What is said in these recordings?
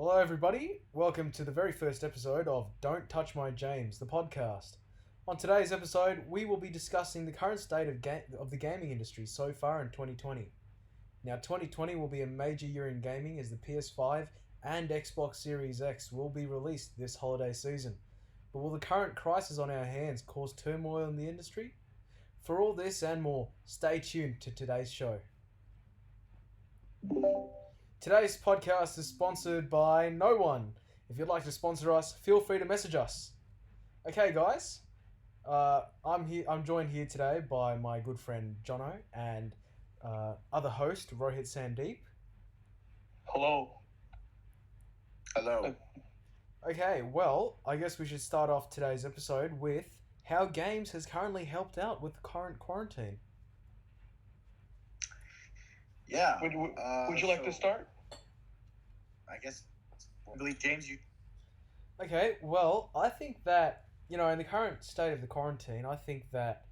Hello, everybody. Welcome to the very first episode of Don't Touch My James, the podcast. On today's episode, we will be discussing the current state of the gaming industry so far in 2020. Now, 2020 will be a major year in gaming as the PS5 and Xbox Series X will be released this holiday season. But will the current crisis on our hands cause turmoil in the industry? For all this and more, stay tuned to today's show. Today's podcast is sponsored by no one. If you'd like to sponsor us, feel free to message us. Okay, guys. I'm joined here today by my good friend Jono and other host Rohit Sandeep. Hello. Hello. Okay, well, I guess we should start off today's episode with how games has currently helped out with the current quarantine. Yeah. Would you like to start? I guess. I believe James, you. Okay, well, I think that, in the current state of the quarantine, I think that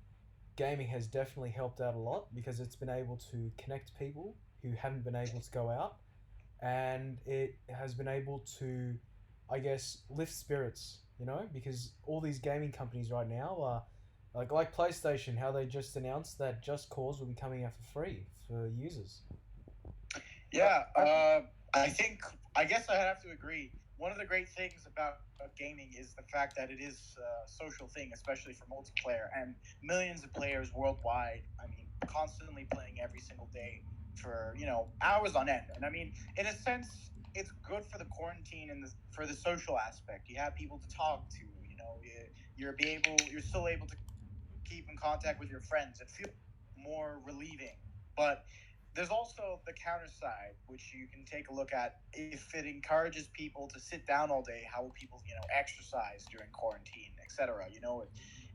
gaming has definitely helped out a lot because it's been able to connect people who haven't been able to go out, and it has been able to, I guess, lift spirits, because all these gaming companies right now are like PlayStation, how they just announced that Just Cause will be coming out for free for users. Yeah, I guess I have to agree. One of the great things about gaming is the fact that it is a social thing, especially for multiplayer, and millions of players worldwide, constantly playing every single day for, hours on end. And in a sense, it's good for the quarantine and for the social aspect. You have people to talk to, you're still able to keep in contact with your friends. It feels more relieving. But there's also the counter side, which you can take a look at. If it encourages people to sit down all day, how will people, exercise during quarantine, etc.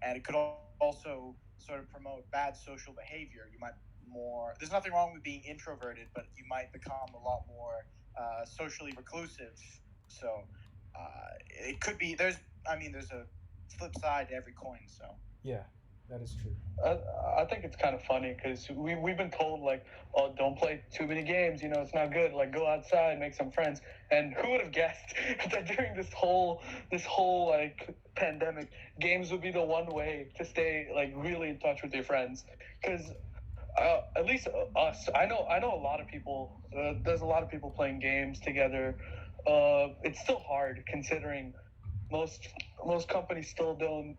And it could also sort of promote bad social behavior. There's nothing wrong with being introverted, but you might become a lot more socially reclusive. So it could be, there's a flip side to every coin, so. Yeah, that is true. I think it's kind of funny because we've been told, oh, don't play too many games, it's not good. Go outside, make some friends. And who would have guessed that during this whole pandemic, games would be the one way to stay, really in touch with your friends? Because at least us, I know a lot of people, there's a lot of people playing games together. It's still hard considering most companies still don't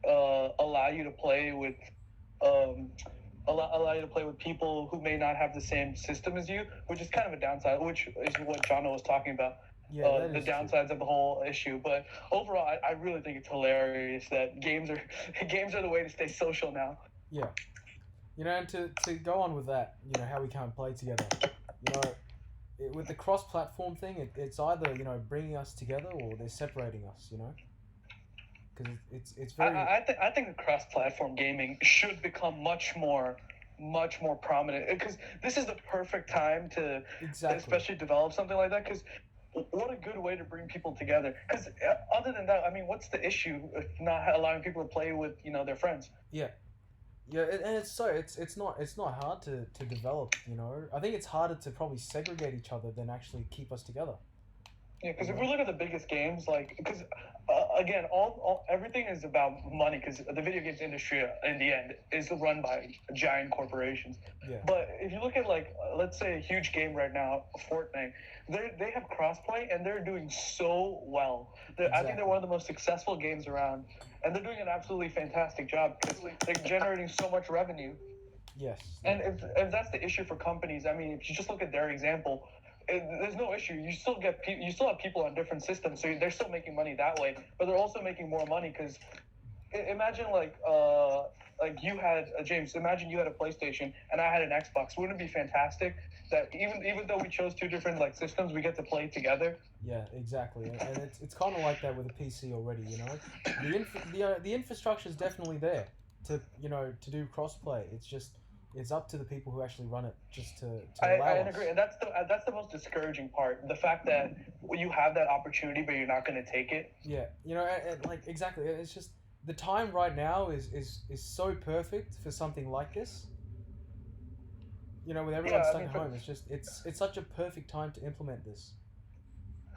allow you to play with people who may not have the same system as you, which is kind of a downside, which is what Jono was talking about. Yeah, the downsides of the whole issue. But overall, I really think it's hilarious that games are the way to stay social now. Yeah. And to go on with that, how we can't play together, with the cross-platform thing, it's either, bringing us together or they're separating us, because it's very. I think the cross-platform gaming should become much more prominent, because this is the perfect time to especially develop something like that. Because what a good way to bring people together. Because other than that, what's the issue with not allowing people to play with their friends? Yeah, and it's not hard to develop. I think it's harder to probably segregate each other than actually keep us together. Yeah, because if we look at the biggest games, because again, everything is about money. Because the video games industry, in the end, is run by giant corporations. Yeah. But if you look at let's say a huge game right now, Fortnite, they have crossplay and they're doing so well. Exactly. I think they're one of the most successful games around, and they're doing an absolutely fantastic job because they're generating so much revenue. Yes. And if that's the issue for companies, if you just look at their example. There's no issue. You still have people on different systems, so they're still making money that way. But they're also making more money because imagine you had James. Imagine you had a PlayStation and I had an Xbox. Wouldn't it be fantastic that even though we chose two different systems, we get to play together? Yeah, exactly. And it's kind of like that with a PC already. The infrastructure is definitely there to do crossplay. It's just. It's up to the people who actually run it just to allow I agree, and that's the most discouraging part. The fact that you have that opportunity, but you're not going to take it. Yeah, exactly. It's just the time right now is so perfect for something like this. With everyone stuck at home, it's such a perfect time to implement this.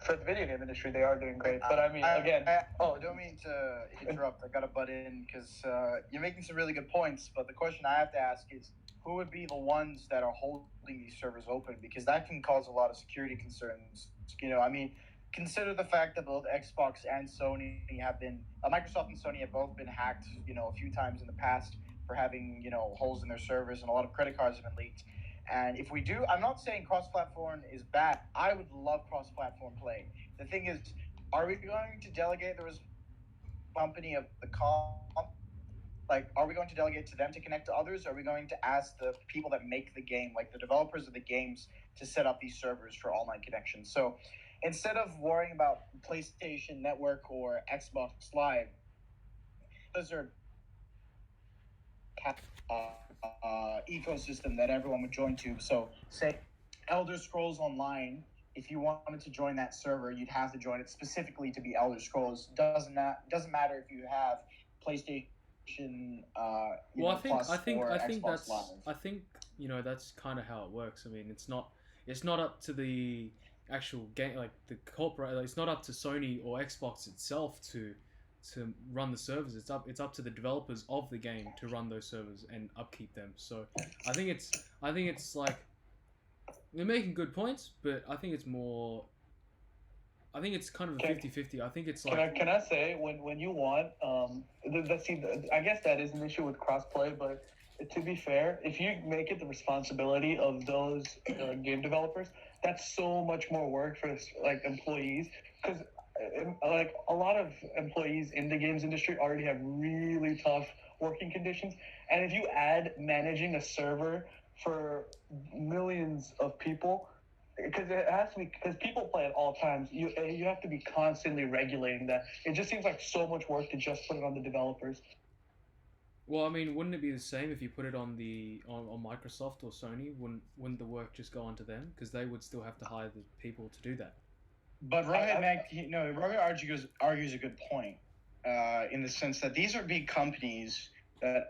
for the video game industry, they are doing great. But I mean, again, I don't mean to interrupt. I gotta butt in because you're making some really good points. But the question I have to ask is, who would be the ones that are holding these servers open? Because that can cause a lot of security concerns. I mean, consider the fact that both Xbox and Sony have been, Microsoft and Sony have both been hacked, a few times in the past for having, holes in their servers, and a lot of credit cards have been leaked. And if we do, I'm not saying cross-platform is bad. I would love cross-platform play. The thing is, are we going to delegate the company of the comp? Like, are we going to delegate to them to connect to others? Or are we going to ask the people that make the game, like the developers of the games, to set up these servers for online connections? So instead of worrying about PlayStation Network or Xbox Live, those are ecosystem that everyone would join to. So say Elder Scrolls Online, if you wanted to join that server, you'd have to join it specifically to be Elder Scrolls. Doesn't matter if you have PlayStation Well, Plus I think or Xbox that's Live. that's kind of how it works. I mean, it's not up to the actual game, like the corporate. Like, it's not up to Sony or Xbox itself to run the servers. It's up to the developers of the game to run those servers and upkeep them. So I think it's like they're making good points, but I think it's kind of a 50-50. I think it's like... Can I say, when you want, I guess that is an issue with crossplay, but to be fair, if you make it the responsibility of those game developers, that's so much more work for like employees, because like a lot of employees in the games industry already have really tough working conditions, and if you add managing a server for millions of people, because it has to be, because people play at all times, you have to be constantly regulating that. It just seems like so much work to just put it on the developers. Well, I mean, wouldn't it be the same if you put it on on Microsoft or Sony? Wouldn't the work just go onto them, because they would still have to hire the people to do that? But Rohit argues a good point, in the sense that these are big companies that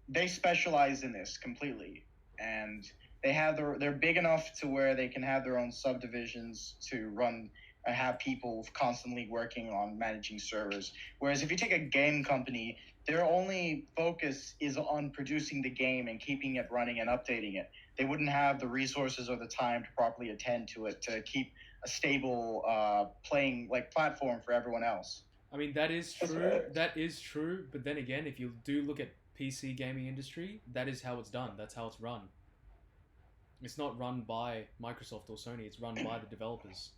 they specialize in this completely, and they're big enough to where they can have their own subdivisions to run and have people constantly working on managing servers. Whereas if you take a game company, their only focus is on producing the game and keeping it running and updating it. They wouldn't have the resources or the time to properly attend to it to keep a stable playing like platform for everyone else. I mean, that is true. That is true. But then again, if you do look at PC gaming industry, that is how it's done. That's how it's run. It's not run by Microsoft or Sony. It's run by the developers.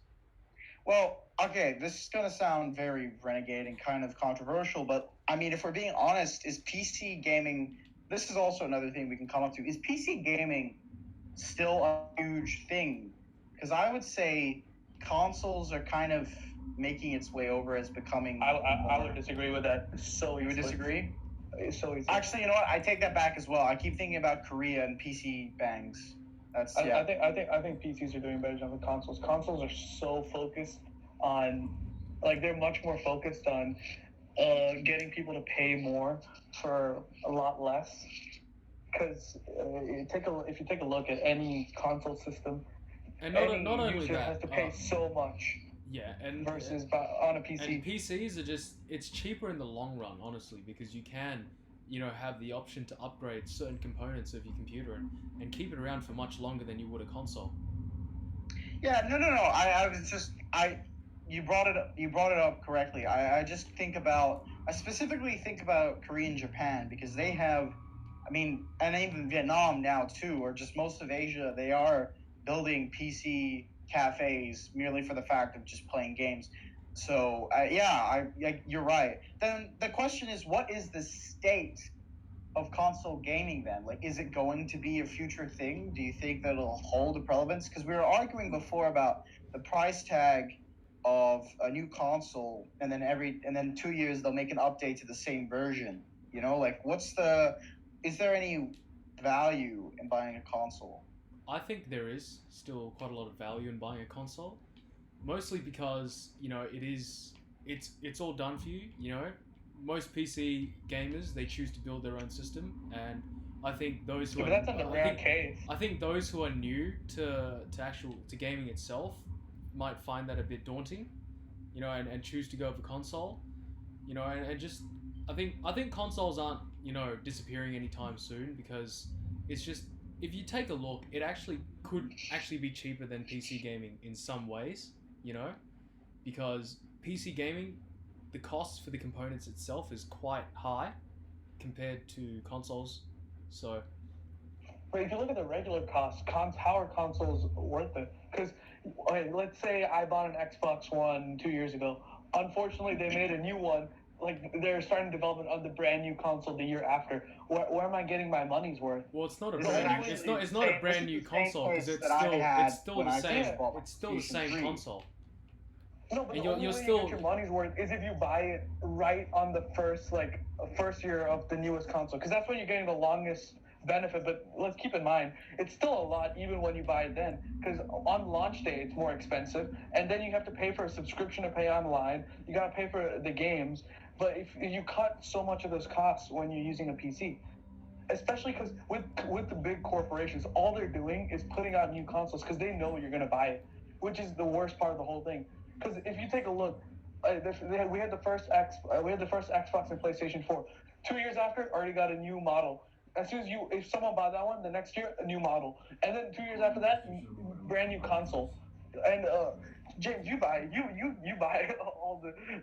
Well, okay, this is going to sound very renegade and kind of controversial, but I mean, if we're being honest, is PC gaming, this is also another thing we can come up to, is PC gaming still a huge thing? Because I would say consoles are kind of making its way over as becoming... I would disagree with that. So you would disagree? So easy. Actually, you know what? I take that back as well. I keep thinking about Korea and PC bangs. I think PCs are doing better than the consoles. Consoles are so focused on, like, they're much more focused on getting people to pay more for a lot less. Because if you take a look at any console system, and any not only user that, has to pay so much. Yeah, and versus on a PC. And PCs are it's cheaper in the long run, honestly, because you can, have the option to upgrade certain components of your computer and keep it around for much longer than you would a console. Yeah, no. You brought it up correctly. I specifically think about Korea and Japan, because they have, and even Vietnam now too, or just most of Asia, they are building PC cafes merely for the fact of just playing games. So you're right. Then the question is, what is the state of console gaming then? Like, is it going to be a future thing? Do you think that it'll hold a relevance? Because we were arguing before about the price tag of a new console, and then 2 years they'll make an update to the same version. Like, is there any value in buying a console? I think there is still quite a lot of value in buying a console, mostly because it's all done for you. Most PC gamers, they choose to build their own system, and I think those who that's on the rare case. I think those who are new to gaming itself might find that a bit daunting, and choose to go with a console, and just I think consoles aren't disappearing anytime soon, because it's just, if you take a look, it could be cheaper than PC gaming in some ways, because PC gaming, the cost for the components itself is quite high compared to consoles. So, but if you look at the regular costs, how are consoles worth it? Because let's say I bought an Xbox One 2 years ago. Unfortunately, they made a new one. Like, they're starting development of the brand new console the year after. Where am I getting my money's worth? Well, it's not a This brand is new. It's actually not. It's not a the brand same- new this is the same console, because case it's that I had still when the I same. first bought my It's still the same PlayStation 3. console. No, but And the only you're way still- you get your money's worth is if you buy it right on the first year of the newest console, because that's when you're getting the longest benefit. But let's keep in mind, it's still a lot even when you buy it then, because on launch day it's more expensive, and then you have to pay for a subscription to pay online. You gotta pay for the games. But if you cut so much of those costs when you're using a PC, especially because with the big corporations, all they're doing is putting out new consoles because they know you're gonna buy it, which is the worst part of the whole thing. Because if you take a look, we had the first Xbox and PlayStation 4. 2 years after, already got a new model. As soon as if someone bought that one, the next year a new model, and then 2 years after that, brand new console. And James, you buy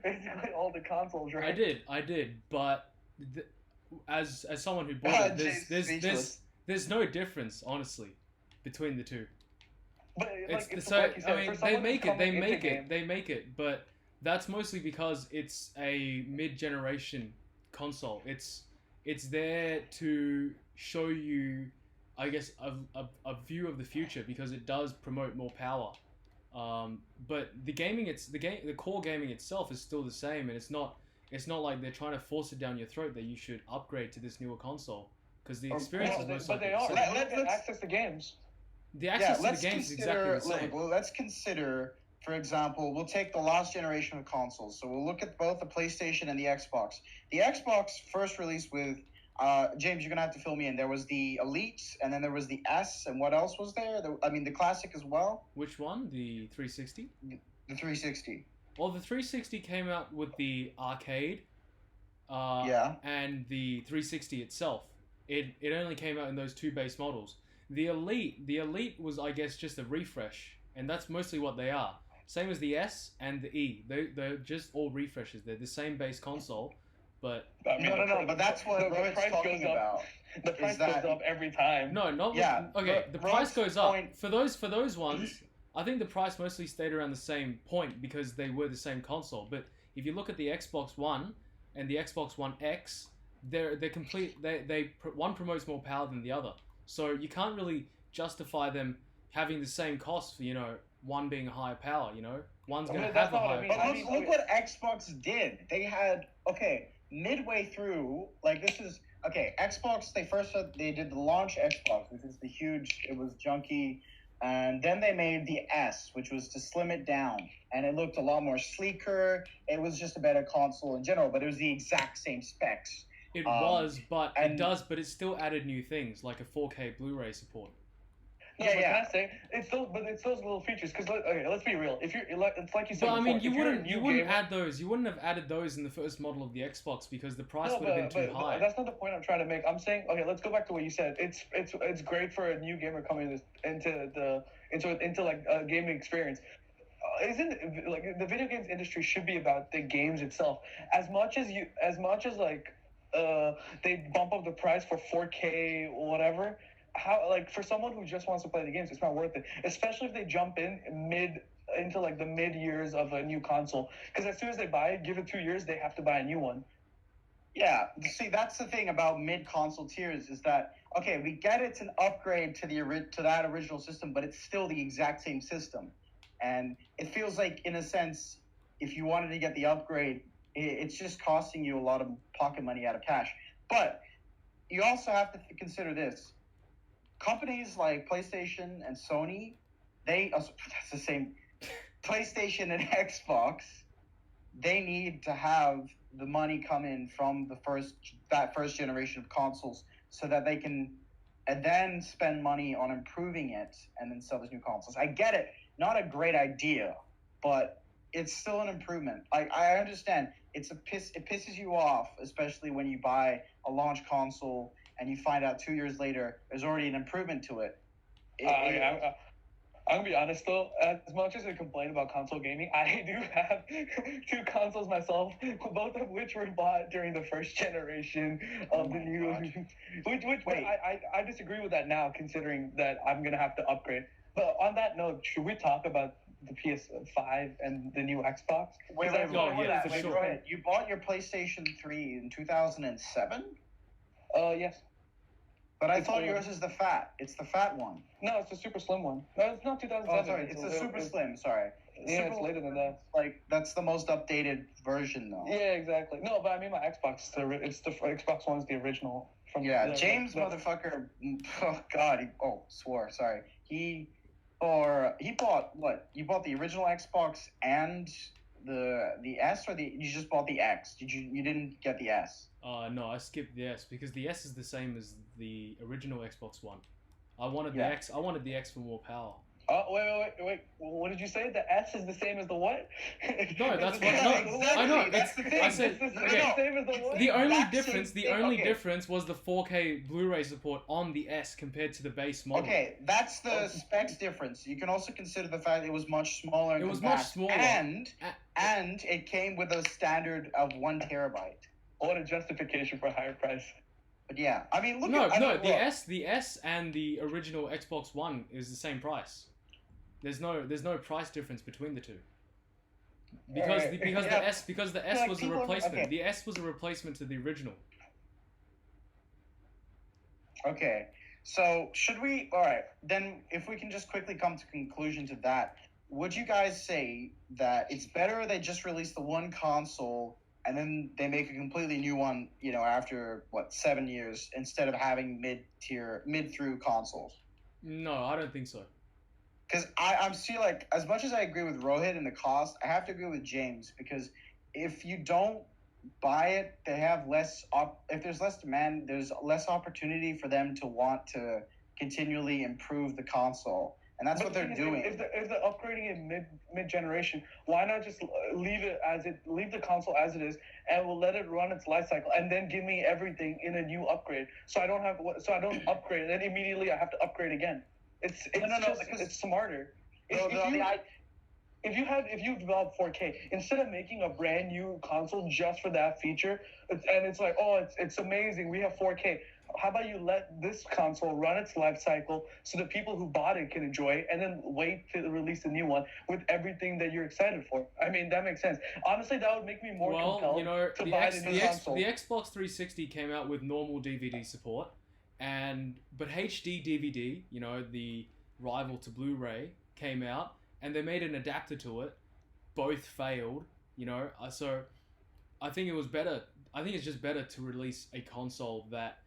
basically all the consoles, right? I did, but as someone who bought it, there's no difference, honestly, between the two. But It's like, so like you said, I mean, for they someone make who's it, they coming make into it, they make it, but that's mostly because it's a mid-generation console. It's there to show you, I guess, a view of the future, because it does promote more power. But the core gaming itself is still the same, and it's not like they're trying to force it down your throat that you should upgrade to this newer console, because the experience is most but likely they the are. same. You get access to games. The access to the let's games is exactly the same. let's consider, for example, we'll take the last generation of consoles. So we'll look at both the PlayStation and the Xbox. The Xbox first released with, James, you're going to have to fill me in. There was the Elite, and then there was the S, and what else was there? The Classic as well? Which one? The 360? The 360. Well, the 360 came out with the arcade, Yeah. and the 360 itself. It only came out in those two base models. The Elite was, I guess, just a refresh, and that's mostly what they are. Same as the S and the E. They're just all refreshes. They're the same base console, but No, but that's what the Rohit's price talking goes up. about. The price that- goes up every time. no, not Yeah, okay. but The price goes up point- for those ones. I think the price mostly stayed around the same point because they were the same console. But if you look at the Xbox One and the Xbox One X, they're complete. One promotes more power than the other, so you can't really justify them having the same cost for one being a higher power. One's going to That's have a not what I higher mean. But power. look what Xbox did. They had, midway through, Xbox, they did the launch Xbox, which is it was junky, and then they made the S, which was to slim it down, and it looked a lot more sleeker. It was just a better console in general, but it was the exact same specs. It but it still added new things like a 4K Blu-ray support. No, Yeah, but yeah. Can I say it's those little features? Because let's be real. If it's like you said But I before, mean, if you you're a wouldn't new gamer- add those. You wouldn't have added those in the first model of the Xbox because the price No, would have been too but high. that's not the point I'm trying to make. I'm saying, let's go back to what you said. It's great for a new gamer coming into like a gaming experience. Isn't like the video games industry should be about the games itself as much as they bump up the price for 4K or whatever. How, like, for someone who just wants to play the games, it's not worth it, especially if they jump into like the mid years of a new console, because as soon as they buy it, give it 2 years, they have to buy a new one. Yeah, see, that's the thing about mid-console tiers is that, we get it's an upgrade to that original system, but it's still the exact same system. And it feels like, in a sense, if you wanted to get the upgrade, it's just costing you a lot of pocket money out of cash. But you also have to consider this. Companies like PlayStation and Sony, that's the same. PlayStation and Xbox, they need to have the money come in from that first generation of consoles so that they can and then spend money on improving it and then sell those new consoles. I get it. not a great idea, but it's still an improvement. I understand it pisses you off, especially when you buy a launch console and you find out 2 years later there's already an improvement to it. I'm gonna be honest though, as much as I complain about console gaming, I do have 2 consoles myself, both of which were bought during the first generation of the new. Which I disagree with that now, considering that I'm gonna have to upgrade. But on that note, should we talk about the PS5 and the new Xbox? Wait, sure. Go ahead. You bought your PlayStation 3 in 2007? Yes. But I thought yours is the fat. It's the fat one. No, it's the super slim one. No, it's not 2007. Oh, sorry. It's the super slim. Sorry. Yeah, it's later than that. Like, that's the most updated version, though. Yeah, exactly. No, but I mean my Xbox. It's the Xbox One's the original. James motherfucker. Oh God. Swore. Sorry. He bought what? You bought the original Xbox and the S, or you just bought the X? You didn't get the S? No, I skipped the S because the S is the same as the original Xbox One. I wanted the X. I wanted the X for more power. Oh, wait. What did you say? The S is the same as the what? No, that's what. No, I know. That's the thing. I said the same as the what? the only difference was the 4K Blu-ray support on the S compared to the base model. Okay, that's the specs difference. You can also consider the fact it was much smaller. And it was compact, much smaller, and it came with a standard of 1 terabyte. What a justification for a higher price. But yeah, I mean, look. The S and the original Xbox One is the same price. There's no price difference between the two. Because the S was a replacement. Okay. The S was a replacement to the original. Okay, so should we? All right, then if we can just quickly come to conclusion to that, would you guys say that it's better they just release the one console and then they make a completely new one, after 7 years, instead of having mid-through consoles? No, I don't think so. Because I'm still as much as I agree with Rohit in the cost, I have to agree with James, because if you don't buy it, they have if there's less demand, there's less opportunity for them to want to continually improve the console. And that's what they're doing. If they're upgrading it mid generation, why not just leave the console as it is, and we'll let it run its life cycle, and then give me everything in a new upgrade, so I don't upgrade, and then immediately I have to upgrade again. It's smarter. If you develop 4K, instead of making a brand new console just for that feature, it's amazing, we have 4K. How about you let this console run its life cycle so the people who bought it can enjoy it, and then wait to release a new one with everything that you're excited for? I mean, that makes sense. Honestly, that would make me more compelled to buy the new console. The Xbox 360 came out with normal DVD support, but HD DVD, the rival to Blu-ray, came out, and they made an adapter to it. Both failed, so I think it was better. I think it's just better to release a console that,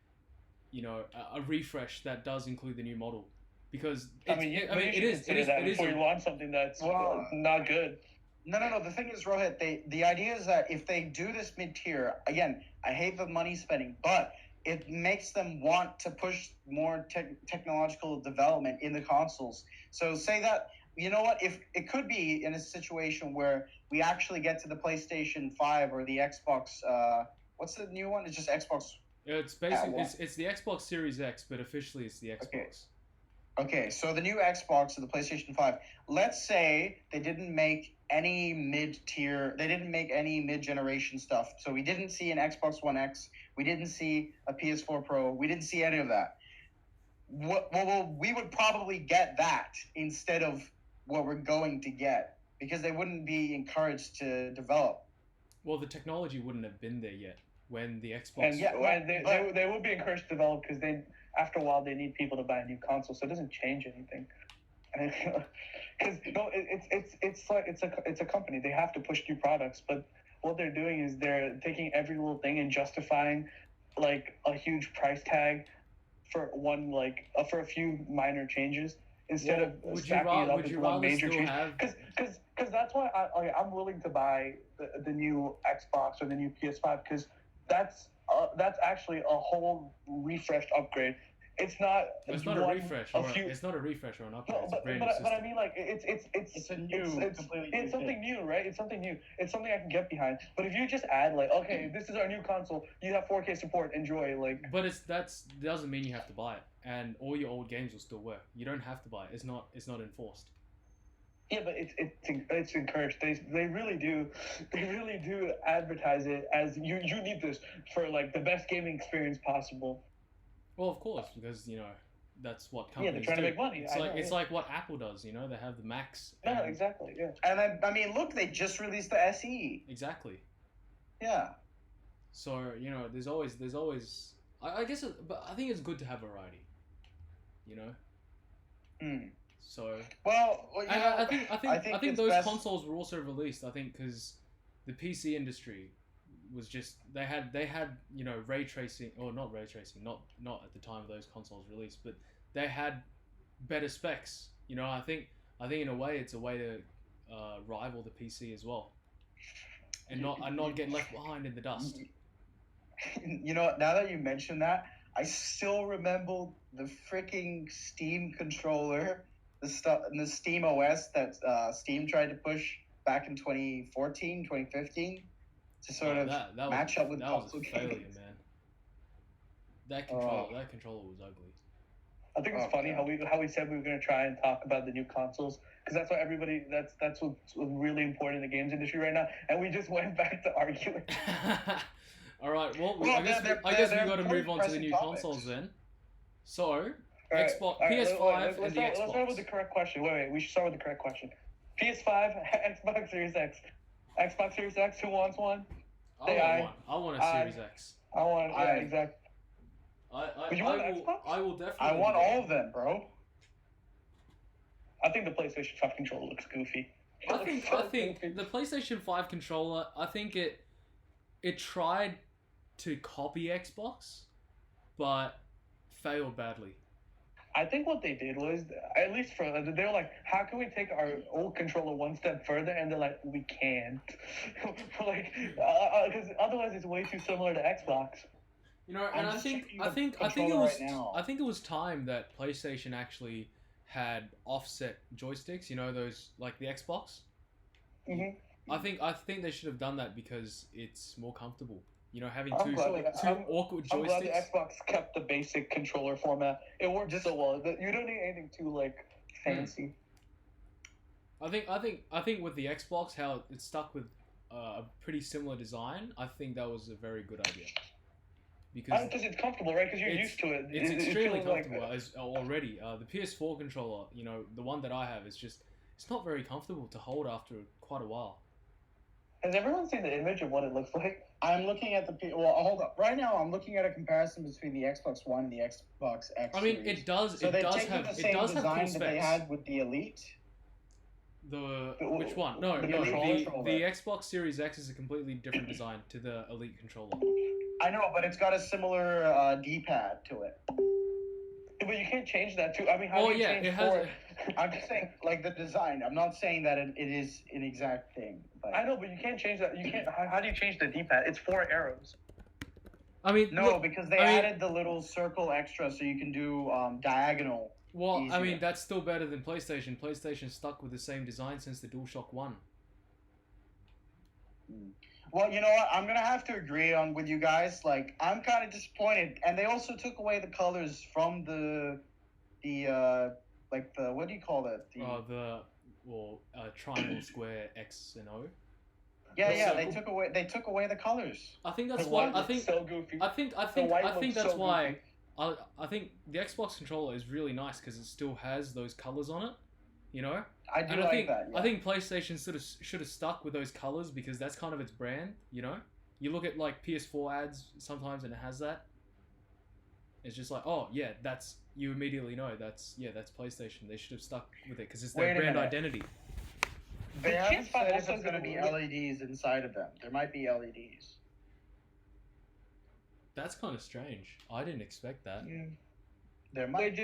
a refresh that does include the new model, because it is before you want something that's not good. No. The thing is, Rohit, the idea is that if they do this mid-tier, again, I hate the money spending, but it makes them want to push more technological development in the consoles. So say that, if it could be in a situation where we actually get to the PlayStation 5 or the Xbox, what's the new one? It's just Xbox. It's basically it's the Xbox Series X, but officially it's the Xbox. Okay, so the new Xbox or the PlayStation 5, let's say they didn't make any mid-tier, they didn't make any mid-generation stuff. So we didn't see an Xbox One X, we didn't see a PS4 Pro, we didn't see any of that. We would probably get that instead of what we're going to get, because they wouldn't be encouraged to develop. Well, the technology wouldn't have been there yet when the Xbox... They would be encouraged to develop, because after a while they need people to buy a new console, so it doesn't change anything. Because it's a company. They have to push new products, but what they're doing is they're taking every little thing and justifying a huge price tag for for a few minor changes, instead of stacking it up into one major change. Because that's why I'm willing to buy the new Xbox or the new PS5, because that's actually a whole refreshed upgrade. it's not. It's not a one- refresh a or few- it's not a refresh or an upgrade. No, It's a but, brand but, new I- system. but I mean, like, it's a new, completely new it's something thing. new, right? It's something new. It's something I can get behind. But if you just add, like, okay, this is our new console, you have 4K support, enjoy, like. But that doesn't mean you have to buy it, and all your old games will still work. You don't have to buy it. It's not enforced. Yeah, but it's encouraged. They really do advertise it as you need this for like the best gaming experience possible. Well, of course, because that's what Yeah, companies they're trying do. to make money. It's I like know, it's yeah. like what Apple does. They have the Macs. No, and- exactly. Yeah. And I mean, look, they just released the SE. Exactly. Yeah. So there's always. I guess, but I think it's good to have variety. Hmm. So Well, I think it's those best- consoles were also released. I think because the PC industry was just they had ray tracing, or not ray tracing, not at the time of those consoles released, but they had better specs. I think in a way it's a way to rival the PC as well, and not get left behind in the dust. Now that you mention that, I still remember the freaking Steam controller, the Steam OS that Steam tried to push back in 2014, 2015 to sort of that match up with that was a console failure, games. man. That controller was ugly. I think it's Oh, funny God. how we said we were going to try and talk about the new consoles because that's what everybody that's what's really important in the games industry right now, and we just went back to arguing. All right. Well, Well, I guess they're- we they're got to move on to the pressing new topics. consoles then. So All right, Xbox, all right, PS5, and the let's start with Xbox. the correct question. Wait, we should start with the correct question. PS5, Xbox Series X, Xbox Series X. Who wants one? I want a Series X. I want. Yeah, I- exactly. But you want an Xbox? I will definitely. I want do that. all of them, bro. I think the PlayStation 5 controller looks goofy. I think the PlayStation 5 controller, I think it tried to copy Xbox, but failed badly. I think what they did was, at least they were like, how can we take our old controller one step further? And they're like, we can't, because otherwise it's way too similar to Xbox. And I'm I just think checking I the think it controller was right now. I think it was time that PlayStation actually had offset joysticks. Those like the Xbox. Mhm. I think they should have done that because it's more comfortable. Having I'm two glad- I'm- awkward I'm glad the joysticks. Xbox kept the basic controller format. It worked so well. You don't need anything too fancy. I think with the Xbox, how it stuck with a pretty similar design. I think that was a very good idea. Because Because it's comfortable, right? Because you're It's- used to it. it's It extremely feels like- comfortable as already. The PS4 controller, the one that I have, it's not very comfortable to hold after quite a while. Has everyone seen the image of what it looks like? I'm looking at hold up. Right now, I'm looking at a comparison between the Xbox One and the Xbox X. I mean, series. it does. So it they've does taken have. the It same does have cool design that they specs. had with the Elite. Which one? No, the no. controller. The Xbox Series X is a completely different design to the Elite controller. I know, but it's got a similar D-pad to it. But you can't change that too. I mean, how Oh do you yeah, change it has. four? I'm just saying, like the design. I'm not saying that it is an exact thing. But I know, but you can't change that. You can't. How do you change the D-pad? It's 4 arrows. I mean, no, look, because they I mean- added the little circle extra, so you can do diagonal. well, I easier. mean, that's still better than PlayStation. PlayStation stuck with the same design since the DualShock 1. Well, you know what? I'm gonna have to agree on with you guys. Like, I'm kind of disappointed, and they also took away the colors from the what do you call that? Triangle, square, X and O. Yeah, the they took away the colors. I think that's The why. white I looks think. so goofy. I think white looks that's so why. goofy. I think the Xbox controller is really nice because it still has those colors on it. I do And like I think that. Yeah. I think PlayStation should have stuck with those colors because that's kind of its brand. You look at like PS4 ads sometimes and it has that. It's just like, oh yeah, you immediately know that's PlayStation. They should have stuck with it because it's their Wait a brand minute. identity. They The haven't PS5 said if also it's going to be has a- LEDs inside of them. There might be LEDs. That's kind of strange. I didn't expect that. Yeah. There Wait, might.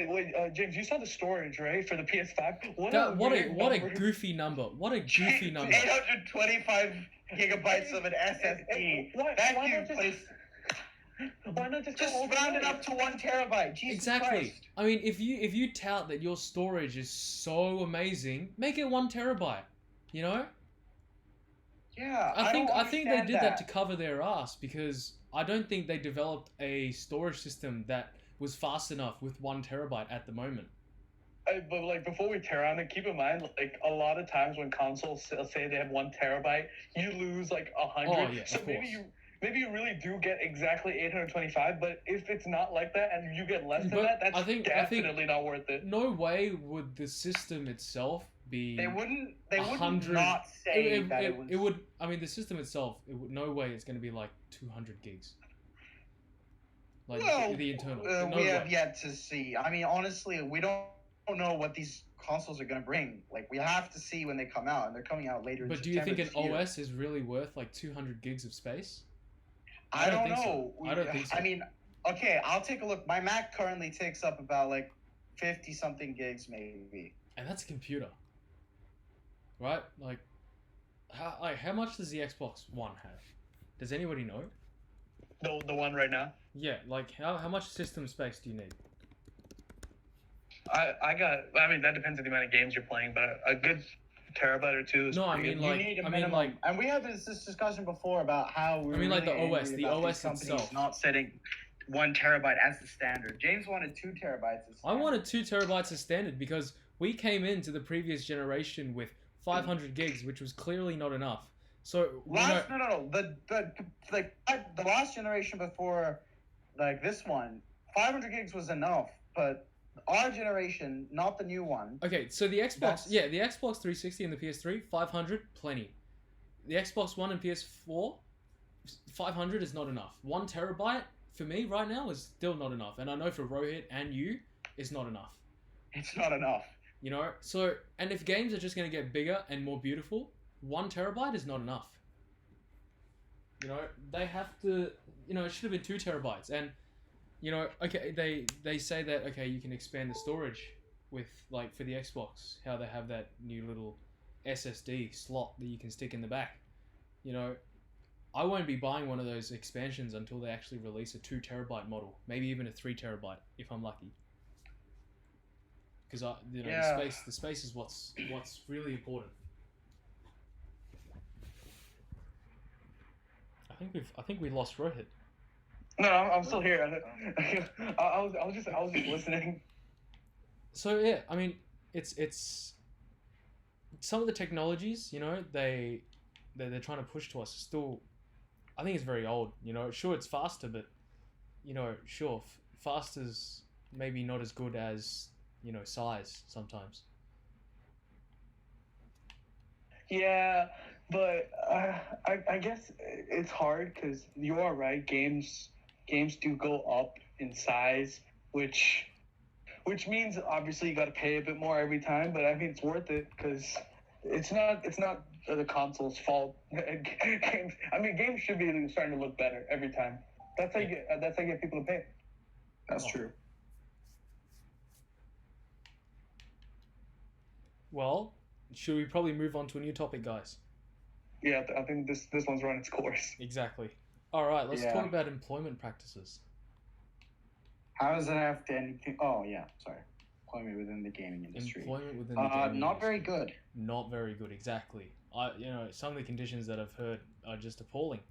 wait, James, you saw the storage, right, for the PS5? What What weird a number. goofy number. What a goofy number. 825 gigabytes of an SSD. Why Thank not you, just- place. Why not just go Just all the round it way? up to 1 terabyte. Jesus Exactly. Christ. I mean, if you tout that your storage is so amazing, make it 1 terabyte. You know, Yeah, I think don't they understand did that to cover their ass because I don't think they developed a storage system that was fast enough with 1 terabyte at the moment. But like before we tear on it, keep in mind like a lot of times when consoles say they have 1 terabyte, you lose like 100. Oh, yeah, so of maybe course. you really do get exactly 825. But if it's not like that and you get less than But that, that's I think definitely not worth it. no way would the system itself be. They wouldn't 100 not say that it was. It would. I mean, the system itself. No way it's going to be like 200 gigs. Like Well, the internal. No we way. have yet to see. I mean, honestly, we don't know what these consoles are going to bring. Like, we have to see when they come out, and they're coming out later. But in do you think September an this year. OS is really worth like 200 gigs of space? I don't think so. know. I don't think so. I mean, okay, I'll take a look. My Mac currently takes up about like 50 something gigs, maybe. And that's a computer, right? Like, how much does the Xbox One have? Does anybody know? The one right now. Yeah, like how much system space do you need? I mean that depends on the amount of games you're playing, but a good terabyte or two is No, I pretty mean, good. like- You need a I mean, minimum. like- and we had this discussion before about how we're I mean, like, really the OS, angry the about OS these companies itself. not setting 1 terabyte as the standard. James wanted 2 terabytes as I wanted 2 terabytes as standard because we came into the previous generation with 500 gigs, which was clearly not enough. So Last, no. The last generation before, like this one, 500 gigs was enough. But our generation, not the new one. okay, so the Xbox, That's- the Xbox 360 and the PS3, 500, plenty. The Xbox One and PS4, 500 is not enough. 1 terabyte for me right now is still not enough, and I know for Rohit and you, it's not enough. It's not enough. You know, so and if games are just going to get bigger and more beautiful, 1 terabyte is not enough. You know, they have to. You know, it should have been 2 terabytes, and you know, okay, they say that okay, you can expand the storage with like for the Xbox, how they have that new little SSD slot that you can stick in the back. You know, I won't be buying one of those expansions until they actually release a 2 terabyte model, maybe even a 3 terabyte if I'm lucky. Because Yeah. the space is what's really important. I think we lost Rohit. No, I'm still here. I was just listening. So yeah, I mean, it's some of the technologies, you know, they're trying to push to us is still, I think it's very old. You know, sure it's faster, but you know, sure, faster's maybe not as good as you know size sometimes. Yeah, but I guess it's hard because you are right. Games do go up in size, which means obviously you got to pay a bit more every time. But I mean it's worth it because it's not the console's fault. Games should be starting to look better every time. That's how you get people to pay. That's Oh. true. Well, should we probably move on to a new topic, guys? Yeah, I think this one's run its course. Exactly. All right, let's Yeah. talk about employment practices. How does it have to anything? Oh yeah, sorry. Employment within the gaming industry. Employment within the gaming Not very industry. good. Not very good, exactly. Some of the conditions that I've heard are just appalling.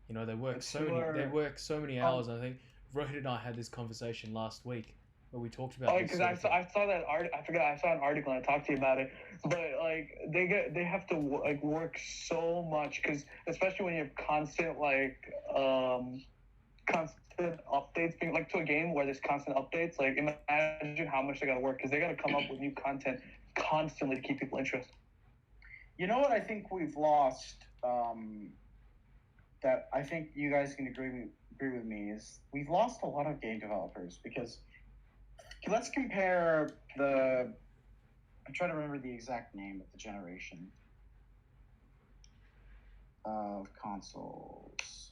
You know, they work It's so many hours. I think Rohit and I had this conversation last week where we talked about. Oh, this because sort I of saw, thing. I saw that art. I forgot. I saw an article and I talked to you about it. But like they have to like work so much because especially when you have constant updates being like to a game where there's constant updates. Like imagine how much they got to work because they got to come up with new content constantly to keep people interested. You know what I think we've lost? That I think you guys can agree with me is we've lost a lot of game developers because let's compare the. I'm trying to remember the exact name of the generation of consoles.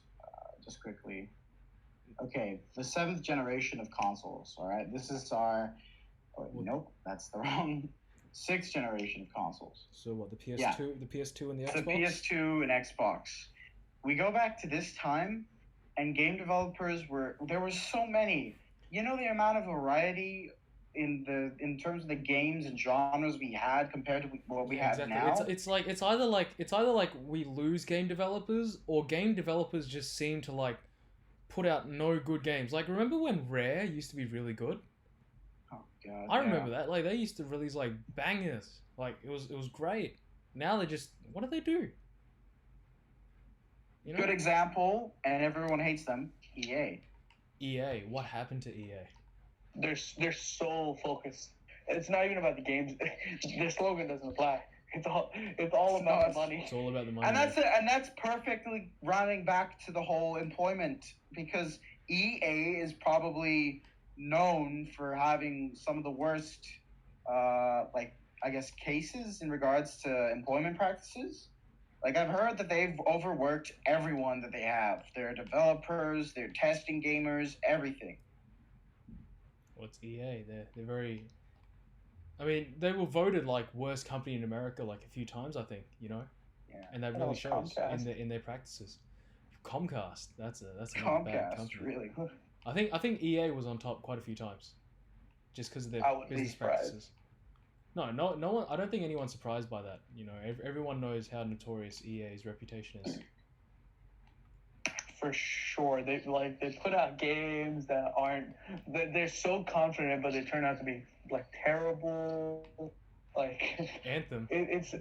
Just quickly. Okay, the 7th generation of consoles. All right, this is our. Oh, nope, that's the wrong. 6th generation of consoles. So what? The PS2, Yeah. the PS2 and the The Xbox. PS2 and Xbox. We go back to this time. and game developers there were so many. You know the amount of variety in terms of the games and genres we had compared to what we have exactly. now. It's either like we lose game developers, or game developers just seem to like put out no good games. Like, remember when Rare used to be really good? Oh god. I remember that. Like, they used to release like bangers. Like, it was great. Now they just, what do they do? You know? Good example, and everyone hates them. EA. EA. What happened to EA? They're so focused. It's not even about the games. Their slogan doesn't apply. It's all about the money. It's all about the money. And that's perfectly running back to the whole employment, because EA is probably known for having some of the worst, cases in regards to employment practices. Like, I've heard that they've overworked everyone that they have. Their developers, their testing gamers, everything. What's EA? They're very. I mean, they were voted like worst company in America like a few times, I think. Yeah. And that really shows in their practices. Comcast. That's a bad company. Really. I think EA was on top quite a few times, just because of their business practices. No one. I don't think anyone's surprised by that. Everyone knows how notorious EA's reputation is. For sure, they put out games that aren't. They're so confident, but they turn out to be like terrible. Like Anthem. It's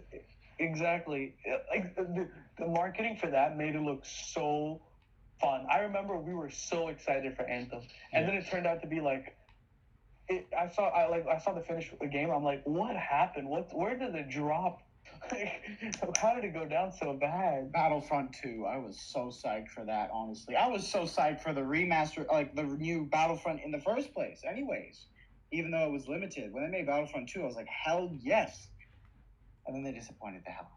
exactly like the marketing for that made it look so fun. I remember we were so excited for Anthem, and then it turned out to be like. I saw the finish of the game. I'm like, what happened? Where did it drop? How did it go down so bad? Battlefront 2. I was so psyched for that, honestly. I was so psyched for the remaster, like the new Battlefront in the first place, anyways. Even though it was limited. When they made Battlefront 2, I was like, hell yes. And then they disappointed the hell.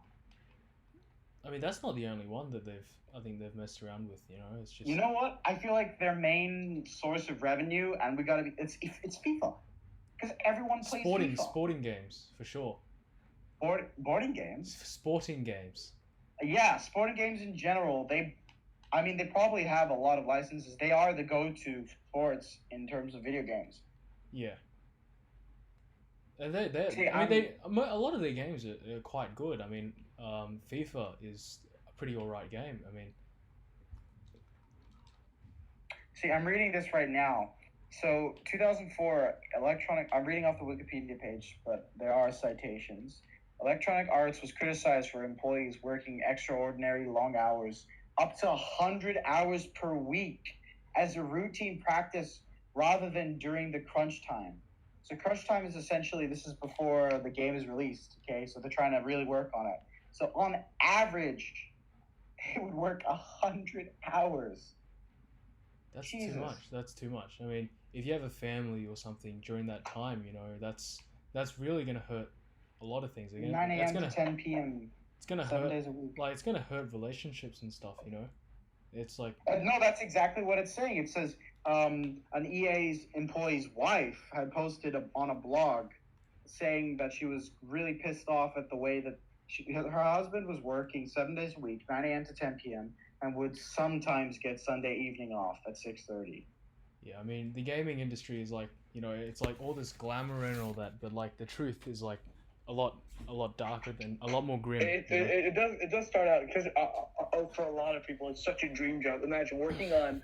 I mean, that's not the only one that I think they've messed around with, It's just... You know what? I feel like their main source of revenue, and we gotta be, it's FIFA. Because everyone plays FIFA. Sporting games, for sure. Boarding games? Sporting games. Yeah, sporting games in general, they probably have a lot of licenses. They are the go-to sports in terms of video games. Yeah. And a lot of their games are quite good. I mean, FIFA is a pretty alright game. I mean, see, I'm reading this right now. So, 2004, I'm reading off the Wikipedia page, but there are citations. Electronic Arts was criticized for employees working extraordinary long hours, up to 100 hours per week, as a routine practice rather than during the crunch time. So crunch time is essentially, this is before the game is released, okay? So they're trying to really work on it. So on average, they would work 100 hours. That's Jesus. That's too much. I mean, if you have a family or something during that time, that's really going to hurt a lot of things. 9 a.m. to 10 p.m. It's going to hurt, 7 days a week. Like, it's going to hurt relationships and stuff, It's like... No, that's exactly what it's saying. It says an EA's employee's wife had posted on a blog saying that she was really pissed off at the way that her husband was working 7 days a week, 9 a.m. to 10 p.m., and would sometimes get Sunday evening off at 6:30. Yeah, I mean, the gaming industry is like, it's like all this glamour and all that, but like the truth is like a lot darker than, a lot more grim. It does start out, because for a lot of people, it's such a dream job. Imagine working on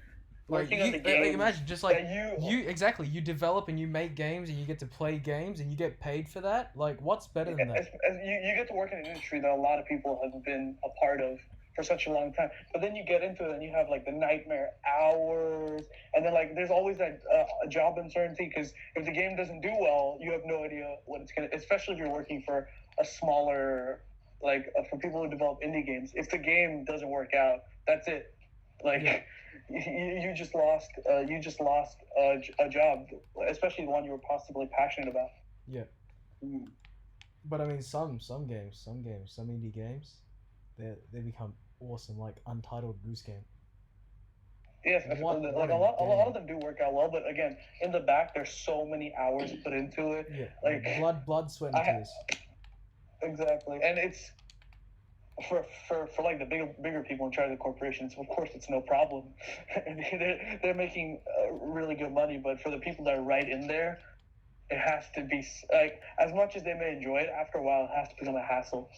the game. Imagine just like you develop and you make games and you get to play games and you get paid for that. Like, what's better than that? You get to work in an industry that a lot of people have been a part of for such a long time, but then you get into it and you have like the nightmare hours, and then like there's always that job uncertainty, because if the game doesn't do well, you have no idea what it's gonna, especially if you're working for a smaller, like for people who develop indie games. If the game doesn't work out, that's it. Like, yeah. you just lost a job, especially the one you were possibly passionate about. Yeah. But I mean, some indie games, they become awesome, like Untitled Goose Game. Yes, like a lot of them do work out well, but again, in the back, there's so many hours put into it. Yeah, like blood, sweat, and tears. Exactly, and for like the bigger people in charge of the corporations, of course, it's no problem. They're making really good money, but for the people that are right in there, it has to be like, as much as they may enjoy it, after a while, it has to become a hassle.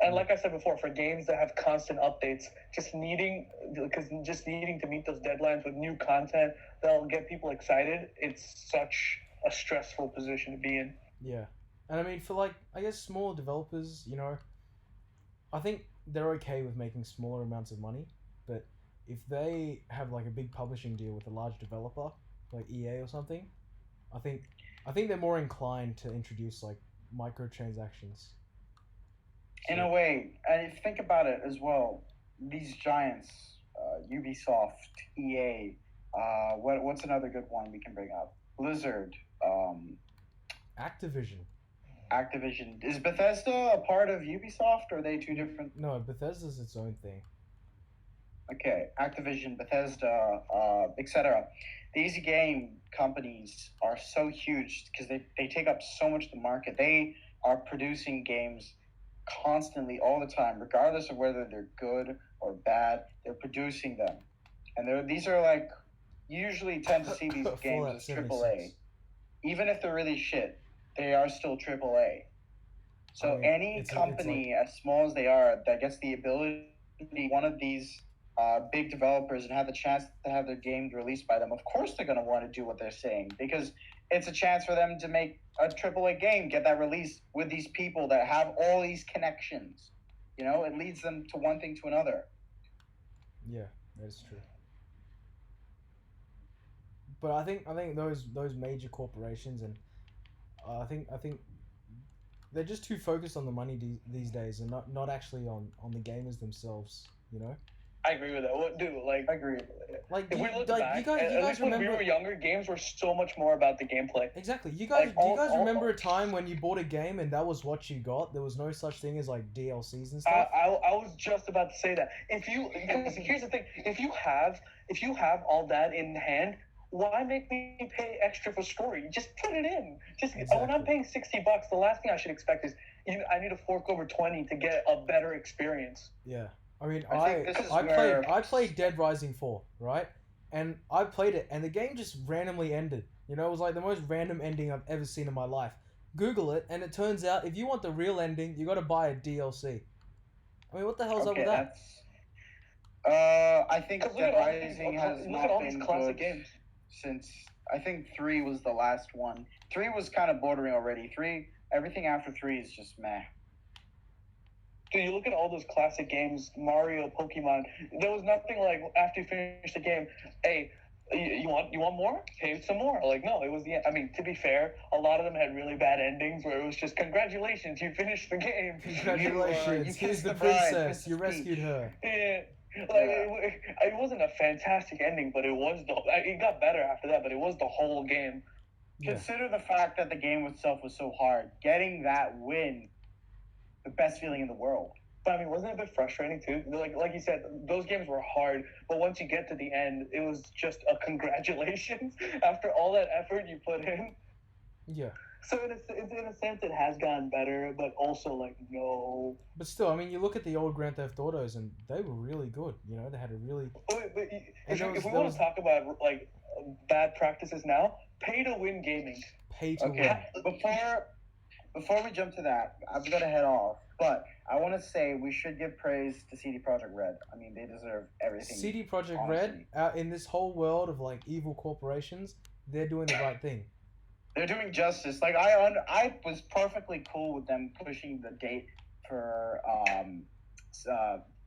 And like I said before, for games that have constant updates, just needing to meet those deadlines with new content that'll get people excited, it's such a stressful position to be in. Yeah, and I mean, for like, I guess small developers, you know, I think they're okay with making smaller amounts of money, but if they have like a big publishing deal with a large developer, like EA or something, I think they're more inclined to introduce like microtransactions. In a way, and if you think about it as well, these giants, Ubisoft, EA, what's another good one we can bring up? Blizzard, Activision. Activision. Is Bethesda a part of Ubisoft, or are they two different? No, Bethesda's its own thing. Okay, Activision, Bethesda, etc. These game companies are so huge because they take up so much of the market. They are producing games constantly all the time, regardless of whether they're good or bad. They're producing them, and these are like, you usually tend to see these games Fallout as 76. AAA. Even if they're really shit, they are still AAA. So I mean, any it's company, as small as they are, that gets the ability to be one of these big developers and have the chance to have their games released by them, of course they're going to want to do what they're saying, because it's a chance for them to make a AAA game, get that released with these people that have all these connections. You know, it leads them to one thing to another. Yeah, that's true. But I think those major corporations, and I think they're just too focused on the money these days, and not actually on the gamers themselves. You know. I agree with that. What, dude? Like, I agree. Like, if we look like back, you guys at least when remember we were younger, games were so much more about the gameplay. exactly. You guys Like, do you guys all- remember a time when you bought a game and that was what you got? There was no such thing as like DLCs and stuff. I was just about to say that. Because here's the thing: if you have all that in hand, why make me pay extra for story? Just put it in. When I'm Exactly. paying $60, the last thing I should expect is I need to fork over 20 to get a better experience. Yeah. I mean, I think this is where- I played Dead Rising 4, right? And I played it, and the game just randomly ended. You know, it was like the most random ending I've ever seen in my life. Google it, and it turns out if you want the real ending, you got to buy a DLC. I mean, what the hell's up with that? I think Because Dead Rising has look not at all these been classic good games. since, I think 3 was the last one. 3 was kind of bordering already. 3, everything after 3 is just meh. Dude, you look at all those classic games, Mario, Pokemon. There was nothing like after you finish the game, hey, you want more? Pay some more. Like, no, it was the. I mean, to be fair, a lot of them had really bad endings where it was just congratulations, you finished the game. Congratulations, you here's kissed the the bride, princess. Princess You Peach. rescued her. Yeah. Like, Yeah. it wasn't a fantastic ending, but it was it got better after that, but it was the whole game. Yeah. Consider the fact that the game itself was so hard. Getting that win, the best feeling in the world. But I mean, wasn't it a bit frustrating too? Like you said, those games were hard, but once you get to the end, it was just a congratulations after all that effort you put in. Yeah. So in a sense, it has gotten better, but also like no. But still, I mean, you look at the old Grand Theft Autos, and they were really good. You know, they had a really But if there we was- want to talk about like bad practices now, pay to win gaming. pay to Okay, win. before we jump to that, I've got to head off. But I want to say we should give praise to CD Projekt Red. I mean, they deserve everything. CD Projekt Red, honestly. in this whole world of like evil corporations, they're doing the right thing. They're doing justice. Like I was perfectly cool with them pushing the date for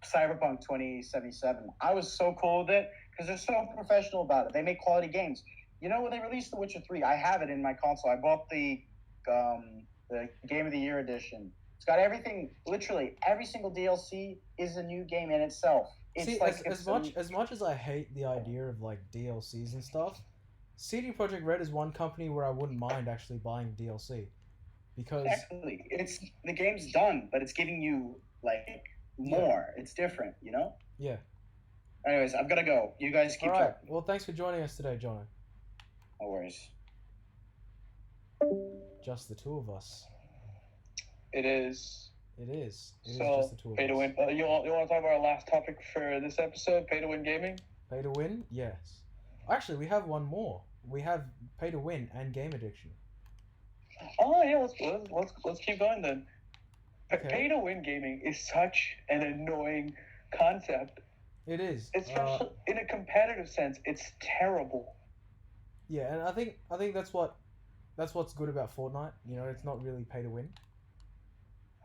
Cyberpunk 2077. I was so cool with it because they're so professional about it. They make quality games. You know, when they released The Witcher 3, I have it in my console. I bought the Game of the Year edition. It's got everything. Literally, every single DLC is a new game in itself. It's See, like as much as I hate the idea of like DLCs and stuff, CD Projekt Red is one company where I wouldn't mind actually buying DLC, because exactly, it's the game's done, but it's giving you like more. It's different, you know. yeah. Anyways, I've gotta go. You guys keep All right. talking. Well, thanks for joining us today, Jono. No worries. Just the two of us. It is. It is. It is So just the two of pay to us. win. You want to talk about our last topic for this episode? Pay to win gaming. Pay to win? Yes. Actually, we have one more. We have pay to win and game addiction. Oh yeah, let's keep going then. Okay. Pay to win gaming is such an annoying concept, It is. especially in a competitive sense. It's terrible. Yeah, and I think that's what's good about Fortnite. You know, it's not really pay to win.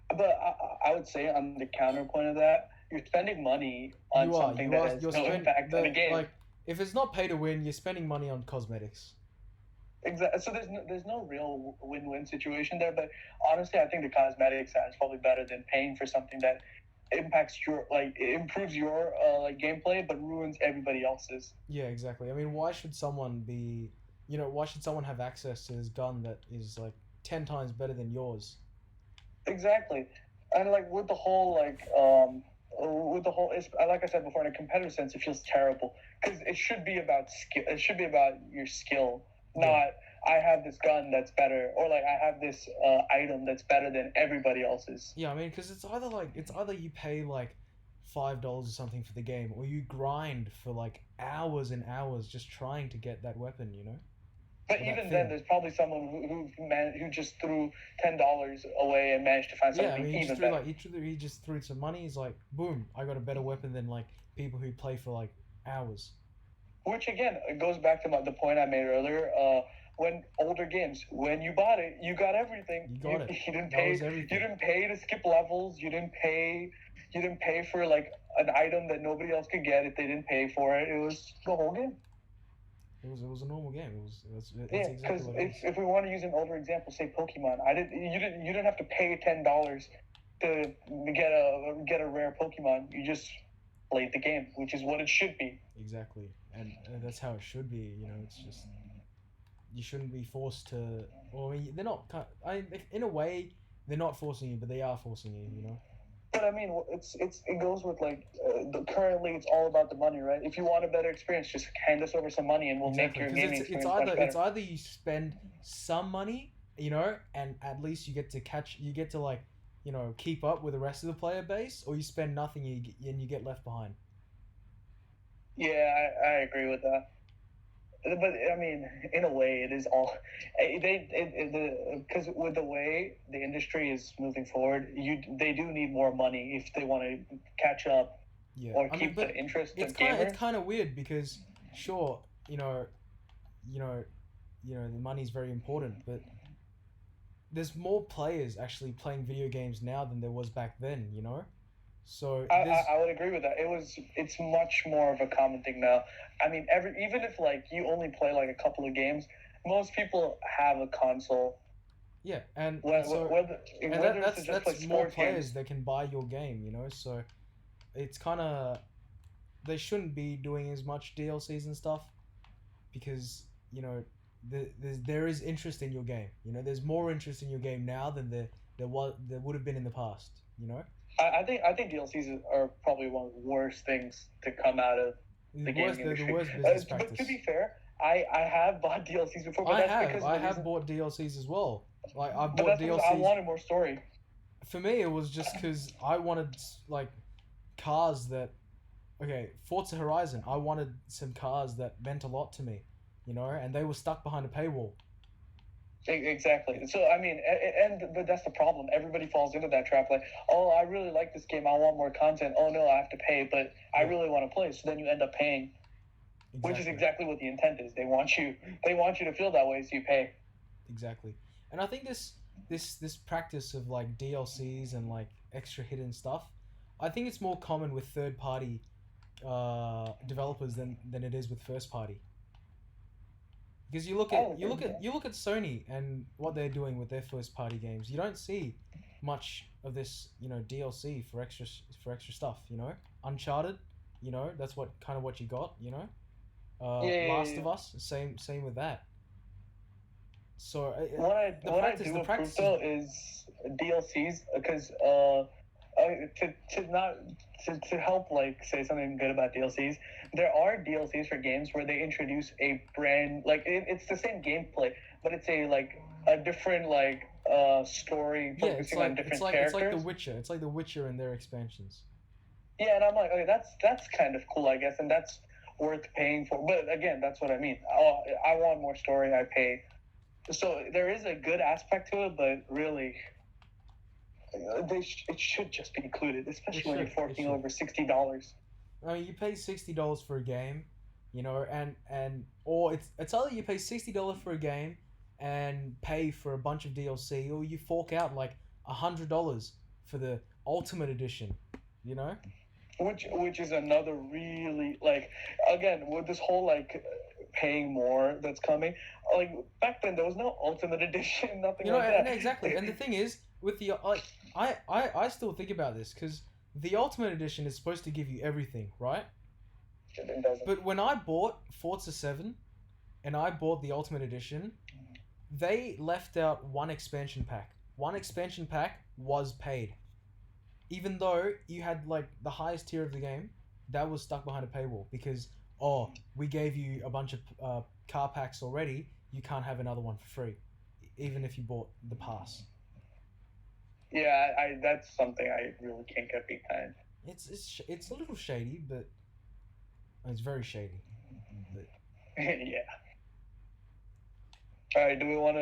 But I would say on the counterpoint of that, you're spending money on something that has no impact on the game. Like, if it's not pay to win, you're spending money on cosmetics. Exactly. So there's no real win-win situation there. But honestly, I think the cosmetic side is probably better than paying for something that impacts your it improves your gameplay but ruins everybody else's. Yeah, exactly. I mean, why should someone be, why should someone have access to this gun that is like 10 times better than yours? Exactly. And like with the whole like I said before, in a competitive sense, it feels terrible because it should be about skill. It should be about your skill, not I have this gun that's better, or like I have this item that's better than everybody else's. Yeah, I mean, because it's either you pay like $5 or something for the game, or you grind for like hours and hours just trying to get that weapon. But even then, there's probably someone who just threw $10 away and managed to find Yeah, I something mean, he even just threw better. he just threw some money. He's like, boom, I got a better weapon than like people who play for like hours. Which again, it goes back to the point I made earlier. When older games, when you bought it, you got everything. You got it. You didn't That pay. was everything. You didn't pay to skip levels. You didn't pay. You didn't pay for like an item that nobody else could get if they didn't pay for it. It was the whole game. It was a normal game. That's Yeah, exactly because what it is. if we want to use an older example, say Pokemon, you didn't have to pay $10 to get a rare Pokemon. You just played the game, which is what it should be. Exactly, and that's how it should be. It's just you shouldn't be forced to. Well, I mean, they're not. In a way, they're not forcing you, but they are forcing you. But I mean, it goes with like currently it's all about the money, right? If you want a better experience, just hand us over some money and we'll make your gaming experience much better. It's either you spend some money, and at least you get to like, keep up with the rest of the player base, or you spend nothing and you get left behind. Yeah, I agree with that. But I mean, in a way, it is all because with the way the industry is moving forward, they do need more money if they want to catch up or keep the interest of gamers. It's kind of weird because sure, the money's very important, but there's more players actually playing video games now than there was back then. So I would agree with that. It's much more of a common thing now. I mean, even if like you only play like a couple of games, most people have a console. Yeah, and that's more players that can buy your game. So it's kind of they shouldn't be doing as much DLCs and stuff because there is interest in your game. There's more interest in your game now than there would have been in the past. I think DLCs are probably one of the worst things to come out of the gaming industry. The worst business practice. But to be fair, I have bought DLCs before. But I have bought DLCs as well. Like I bought DLCs. I wanted more story. For me, it was just because I wanted like cars that. Okay, Forza Horizon. I wanted some cars that meant a lot to me, and they were stuck behind a paywall. Exactly. So I mean, but that's the problem. Everybody falls into that trap. Like, oh, I really like this game. I want more content. Oh no, I have to pay, but I really want to play. So then you end up paying, which is exactly what the intent is. They want you to feel that way, so you pay. Exactly, and I think this practice of like DLCs and like extra hidden stuff, I think it's more common with third party developers than it is with first party. Because you look at Sony and what they're doing with their first party games. You don't see much of this, DLC for extra stuff. Uncharted, that's what you got. Last of Us, same with that. So what I do approve though is DLCs because to help like say something good about DLCs, there are DLCs for games where they introduce a brand like it's the same gameplay, but it's a different story Yeah, focusing on different it's like characters. The Witcher. It's like The Witcher and their expansions. Yeah, and I'm like, okay, that's kind of cool, I guess, and that's worth paying for. But again, that's what I mean. I want more story. I pay. So there is a good aspect to it, but really, it should just be included, especially when you're forking over $60. I mean, you pay $60 for a game, you know, or it's either you pay $60 for a game and pay for a bunch of DLC, or you fork out like $100 for the Ultimate Edition, you know. Which is another really, like, again, with this whole like paying more that's coming, like back then there was no Ultimate Edition, nothing You know, like that. and exactly. And the thing is, with the I still think about this because the Ultimate Edition is supposed to give you everything, right? It doesn't. But when I bought Forza 7 and I bought the Ultimate Edition, they left out one expansion pack. One expansion pack was paid. Even though you had like the highest tier of the game, that was stuck behind a paywall because we gave you a bunch of car packs already. You can't have another one for free, even if you bought the pass. Yeah, I that's something I really can't get behind. It's a little shady, but it's very shady. But... Yeah. All right. Do we want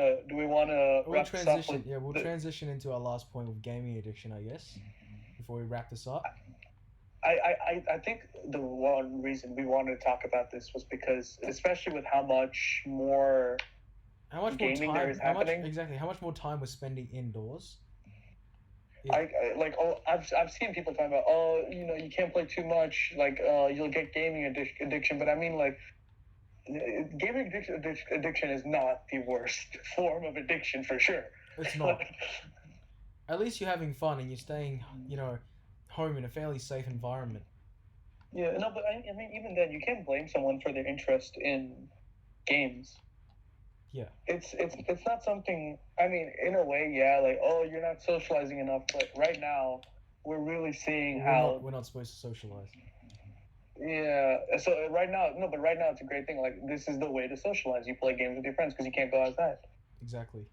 to wrap this up with we'll transition into our last point with gaming addiction, I guess, before we wrap this up. I think the one reason we wanted to talk about this was because, especially with how much more gaming there is happening. How much more time we're spending indoors. I've seen people talking about, you can't play too much, like you'll get gaming addiction. But I mean, like, gaming addiction is not the worst form of addiction for sure. It's not. At least you're having fun and you're staying, home in a fairly safe environment. Yeah, no, but I mean, even then, you can't blame someone for their interest in games. Yeah. It's not something. I mean, in a way, yeah, like, you're not socializing enough. But right now, we're really seeing how we're not supposed to socialize. Yeah. So right now it's a great thing. Like, this is the way to socialize. You play games with your friends because you can't go outside. Exactly.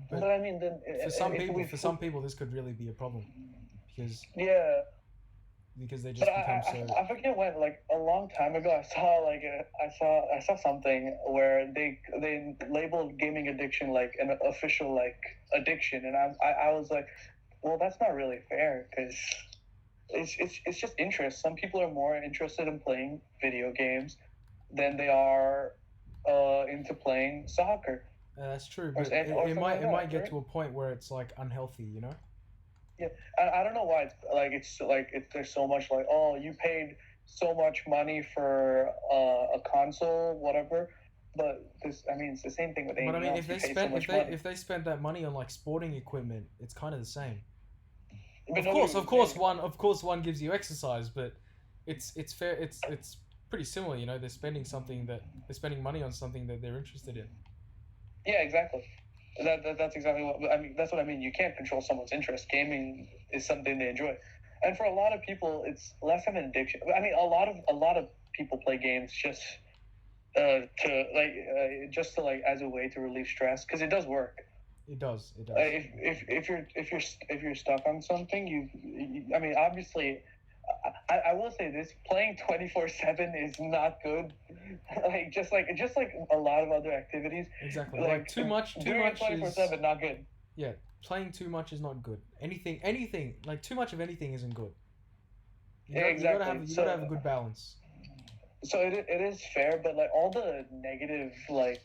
But I mean, then for some people, this could really be a problem because they just become so. I forget when, like a long time ago, I saw something where they labeled gaming addiction like an official like addiction, and I was like, well, that's not really fair because it's just interest. Some people are more interested in playing video games than they are into playing soccer. That's true, but it might get to a point where it's like unhealthy, you know. Yeah, I don't know why there's so much like, you paid so much money for a console, whatever. But it's the same thing with anything. But I mean, else. if they spent that money on like sporting equipment, it's kind of the same. But Of course, one gives you exercise, but it's fair. It's pretty similar, you know. They're spending money on something that they're interested in. Yeah, exactly. That's exactly what I mean. That's what I mean. You can't control someone's interest. Gaming is something they enjoy, and for a lot of people, it's less of an addiction. I mean, a lot of people play games just to as a way to relieve stress because it does work. It does. If you're stuck on something, I mean, obviously. I will say this: playing 24/7 is not good. just like a lot of other activities. Exactly. Like too much 24/7 not good. Yeah, playing too much is not good. Anything like too much of anything isn't good. You gotta have a good balance. So it is fair, but like all the negative like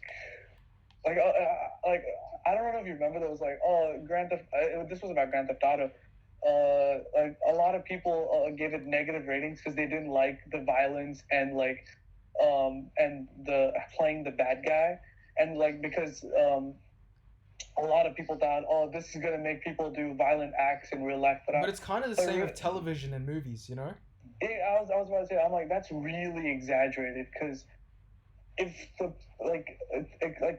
I don't know if you remember, there was like this was about Grand Theft Auto. Like a lot of people gave it negative ratings because they didn't like the violence and like and the playing the bad guy, and like because a lot of people thought, this is gonna make people do violent acts in real life, but it's kind of the same with television and movies, you know. I was about to say, I'm like, that's really exaggerated because if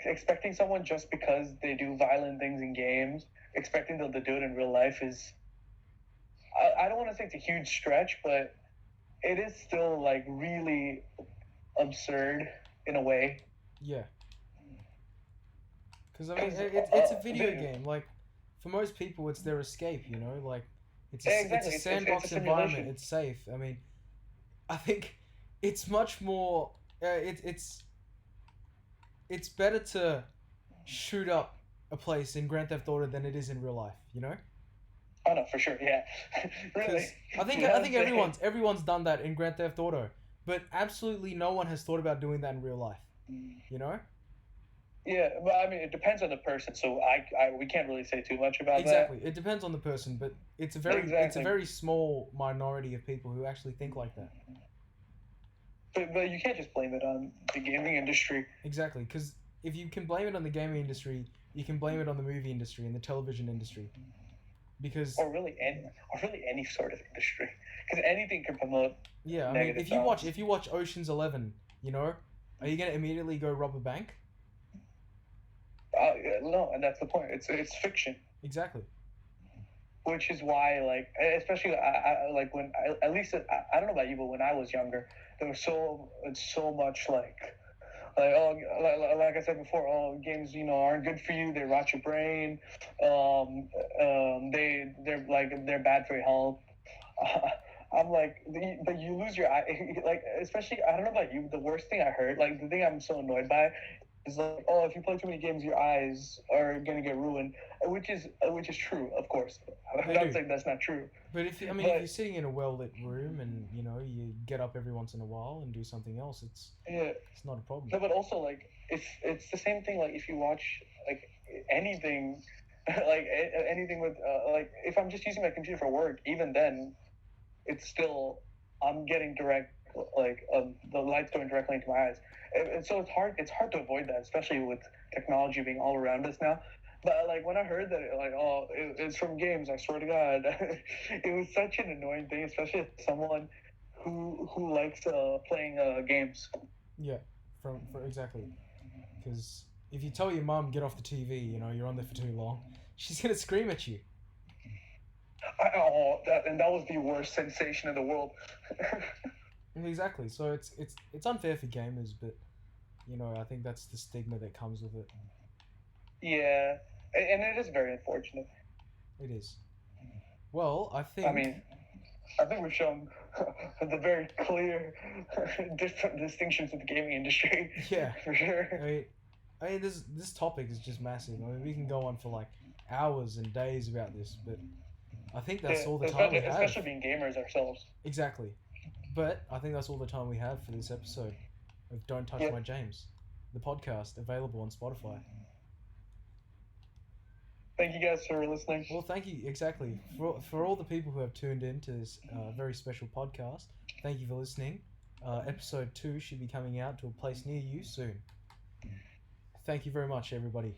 expecting someone just because they do violent things in games, expecting them to do it in real life is. I don't want to say it's a huge stretch, but it is still like really absurd in a way. Yeah. Because I mean, 'Cause, it's a video the- game. Like, for most people, it's their escape. You know, like it's Yeah, a, exactly. it's a It's a sandbox environment. simulation. It's safe. I mean, I think it's much more. It's better to shoot up a place in Grand Theft Auto than it is in real life. You know, Oh no, for sure. Yeah, really. I think Yeah, I think everyone's done that in Grand Theft Auto, but absolutely no one has thought about doing that in real life. You know. Yeah, but I mean, it depends on the person, so we can't really say too much about Exactly. It depends on the person, but it's a Exactly. very small minority of people who actually think like that. that. But you can't just blame it on the gaming industry. Exactly, because if you can blame it on the gaming industry, you can blame it on the movie industry and the television industry. Because Or really any sort of industry, because anything can promote. yeah, I mean, Negative if you watch Ocean's 11, you know, are you gonna immediately go rob a bank? No, and that's the point. It's fiction, Exactly. which is why, like, especially like when at least I don't know about you, but when I was younger, there was so much like I said before, games aren't good for you. They rot your brain. They're bad for your health. I'm like, but you lose your eye. Like, especially, I don't know about you. The worst thing I heard, like the thing I'm so annoyed by, is like, oh, if you play too many games, your eyes are gonna get ruined, which is true, of course. I'm They not do. saying that's not true. But if But- you're sitting in a well lit room and you know you get up every once in a while and do something else, it's Yeah. not a problem. No, but also like if it's the same thing. Like if you watch like anything, like anything with like if I'm just using my computer for work, even then, it's still I'm getting direct the lights going directly into my eyes, and so it's hard to avoid that, especially with technology being all around us now. But like when I heard that, it's from games, I swear to God, it was such an annoying thing, especially as someone who likes playing games. Yeah, for exactly. Because if you tell your mum get off the TV, you know you're on there for too long, she's gonna scream at you. That was the worst sensation in the world. Exactly. So it's unfair for gamers, but you know I think that's the stigma that comes with it. Yeah, and it is very unfortunate. It is. Well, I think. I mean, I think we've shown the very clear different distinctions of the gaming industry. Yeah. For sure. I mean, this topic is just massive. I mean, we can go on for like hours and days about this, but I think that's all the time we have. Especially being gamers ourselves. Exactly. But I think that's all the time we have for this episode of Don't Touch Yeah. My James, the podcast available on Spotify. Thank you guys for listening. Well, thank you, exactly. For all the people who have tuned in to this very special podcast, thank you for listening. Episode 2 should be coming out to a place near you soon. Thank you very much, everybody.